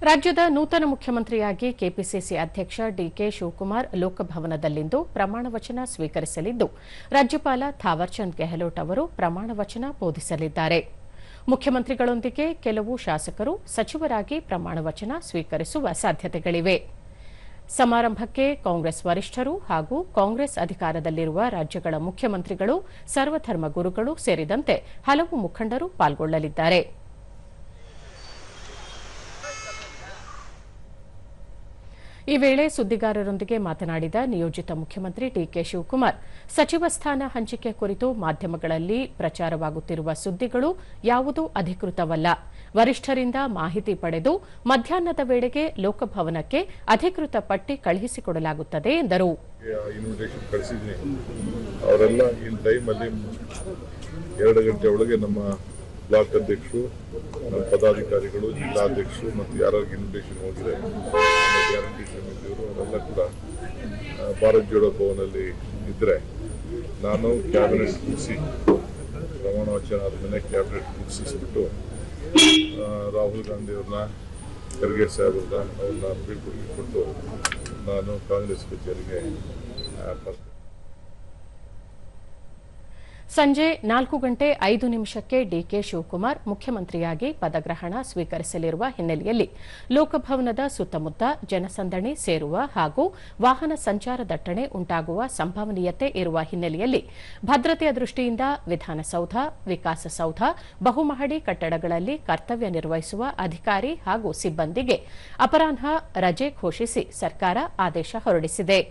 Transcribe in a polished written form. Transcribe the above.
ರಾಜ್ಯದ ನೂತನ ಮುಖ್ಯಮಂತ್ರಿಯಾಗಿ ಕೆಪಿಸಿಸಿ ಅಧ್ಯಕ್ಷ ಡಿಕೆ ಶಿವಕುಮಾರ್ ಲೋಕಭವನದಲ್ಲಿಂದು ಪ್ರಮಾಣವಚನ ಸ್ವೀಕರಿಸಲಿದ್ದು, ರಾಜ್ಯಪಾಲ ಥಾವರ್ಚಂದ್ ಗೆಹ್ಲೋಟ್ ಅವರು ಪ್ರಮಾಣವಚನ ಬೋಧಿಸಲಿದ್ದಾರೆ. ಮುಖ್ಯಮಂತ್ರಿಗಳೊಂದಿಗೆ ಕೆಲವು ಶಾಸಕರು ಸಚಿವರಾಗಿ ಪ್ರಮಾಣವಚನ ಸ್ವೀಕರಿಸುವ ಸಾಧ್ಯತೆಗಳಿವೆ. ಸಮಾರಂಭಕ್ಕೆ ಕಾಂಗ್ರೆಸ್ ವರಿಷ್ಠರು ಹಾಗೂ ಕಾಂಗ್ರೆಸ್ ಅಧಿಕಾರದಲ್ಲಿರುವ ರಾಜ್ಯಗಳ ಮುಖ್ಯಮಂತ್ರಿಗಳು, ಸರ್ವಧರ್ಮ ಗುರುಗಳು ಸೇರಿದಂತೆ ಹಲವು ಮುಖಂಡರು ಪಾಲ್ಗೊಳ್ಳಲಿದ್ದಾರೆ. ಈ ವೇಳೆ ಸುದ್ದಿಗಾರರೊಂದಿಗೆ ಮಾತನಾಡಿದ ನಿಯೋಜಿತ ಮುಖ್ಯಮಂತ್ರಿ ಡಿಕೆ ಶಿವಕುಮಾರ್, ಸಚಿವ ಸ್ಥಾನ ಹಂಚಿಕೆ ಕುರಿತು ಮಾಧ್ಯಮಗಳಲ್ಲಿ ಪ್ರಚಾರವಾಗುತ್ತಿರುವ ಸುದ್ದಿಗಳು ಯಾವುದೂ ಅಧಿಕೃತವಲ್ಲ. ವರಿಷ್ಠರಿಂದ ಮಾಹಿತಿ ಪಡೆದು ಮಧ್ಯಾಹ್ನದ ವೇಳೆಗೆ ಲೋಕಭವನಕ್ಕೆ ಅಧಿಕೃತ ಪಟ್ಟಿ ಕಳುಹಿಸಿಕೊಡಲಾಗುತ್ತದೆ ಎಂದರು. ಅವರೆಲ್ಲ ಇನ್ ಟೈಮಲ್ಲಿ 2 ಗಂಟೆ ಒಳಗೆ ನಮ್ಮ ಬ್ಲಾಕ್ ಅಧ್ಯಕ್ಷರು, ನಮ್ಮ ಪದಾಧಿಕಾರಿಗಳು, ಜಿಲ್ಲಾಧ್ಯಕ್ಷರು ಮತ್ತು ಯಾರಿಗೆ ಇನ್ವಿಟೇಷನ್ ಹೋಗಿದೆ ಗ್ಯಾರಂಟಿ ಸಮಿತಿಯವರು ಅವರೆಲ್ಲ ಕೂಡ ಭಾರತ್ ಜೋಡೋ ಭವನಲ್ಲಿ ಇದ್ದರೆ, ನಾನು ಕ್ಯಾಬಿನೆಟ್ ಮುಗಿಸಿ ಪ್ರಮಾಣ ವಚನ ಆದಮೇಲೆ ಕ್ಯಾಬಿನೆಟ್ ಮುಗಿಸಿಸ್ಬಿಟ್ಟು ರಾಹುಲ್ ಗಾಂಧಿ ಅವ್ರನ್ನ, ಖರ್ಗೆ ಸಾಹೇಬ್ರನ್ನ ಅವ್ರನ್ನ ಬೀಳ್ಕೊಟ್ಟು ನಾನು ಕಾಂಗ್ರೆಸ್ ಕಚೇರಿಗೆ ಬರ್ತೇನೆ. ಸಂಜೆ 4:05 ಡಿಕೆ ಶಿವಕುಮಾರ್ ಮುಖ್ಯಮಂತ್ರಿಯಾಗಿ ಪದಗ್ರಹಣ ಸ್ವೀಕರಿಸಲಿರುವ ಹಿನ್ನೆಲೆಯಲ್ಲಿ ಲೋಕಭವನದ ಸುತ್ತಮುತ್ತ ಜನಸಂದಣಿ ಸೇರುವ ಹಾಗೂ ವಾಹನ ಸಂಚಾರ ದಟ್ಟಣೆ ಉಂಟಾಗುವ ಸಂಭವನೀಯತೆ ಇರುವ ಹಿನ್ನೆಲೆಯಲ್ಲಿ ಭದ್ರತೆಯ ದೃಷ್ಟಿಯಿಂದ ವಿಧಾನಸೌಧ, ವಿಕಾಸಸೌಧ, ಬಹುಮಹಡಿ ಕಟ್ಟಡಗಳಲ್ಲಿ ಕರ್ತವ್ಯ ನಿರ್ವಹಿಸುವ ಅಧಿಕಾರಿ ಹಾಗೂ ಸಿಬ್ಬಂದಿಗೆ ಅಪರಾಹ್ನ ರಜೆ ಘೋಷಿಸಿ ಸರ್ಕಾರ ಆದೇಶ ಹೊರಡಿಸಿದೆ.